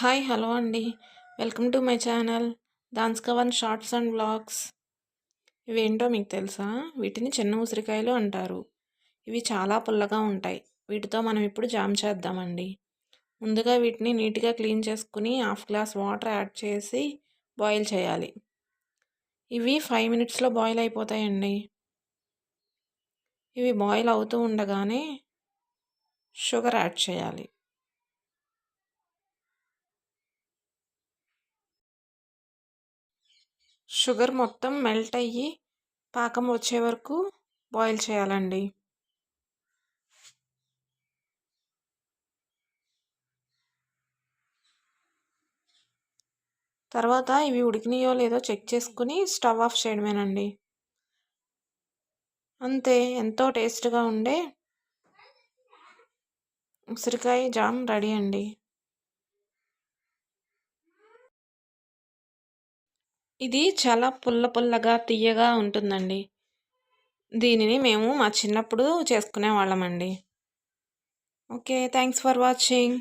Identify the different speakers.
Speaker 1: Hi hello అండి. Welcome to my channel దాన్స్కవన్ shorts and vlogs. ఇవేంటో మీకు తెలుసా? వీటిని చిన్న ఉసిరికాయలు అంటారు. ఇవి చాలా పుల్లగా ఉంటాయి. వీటితో మనం ఇప్పుడు జామ్ చేద్దామండి. ముందుగా వీటిని నీట్గా క్లీన్ చేసుకుని హాఫ్ గ్లాస్ వాటర్ యాడ్ చేసి బాయిల్ చేయాలి. ఇవి 5 మినిట్స్లో బాయిల్ అయిపోతాయండి. ఇవి బాయిల్ అవుతూ ఉండగానే షుగర్ యాడ్ చేయాలి. షుగర్ మొత్తం మెల్ట్ అయ్యి పాకం వచ్చే వరకు బాయిల్ చేయాలండి. తర్వాత ఇవి ఉడికినాయో లేదో చెక్ చేసుకుని స్టవ్ ఆఫ్ చేయడమేనండి. అంతే, ఎంతో టేస్ట్గా ఉండే ఉసిరికాయ జామ్ రెడీ అండి. ఇది చాలా పుల్లగా తియ్యగా ఉంటుందండి. దీనిని మేము మా చిన్నప్పుడు చేసుకునే వాళ్ళమండి. Okay, thanks for watching.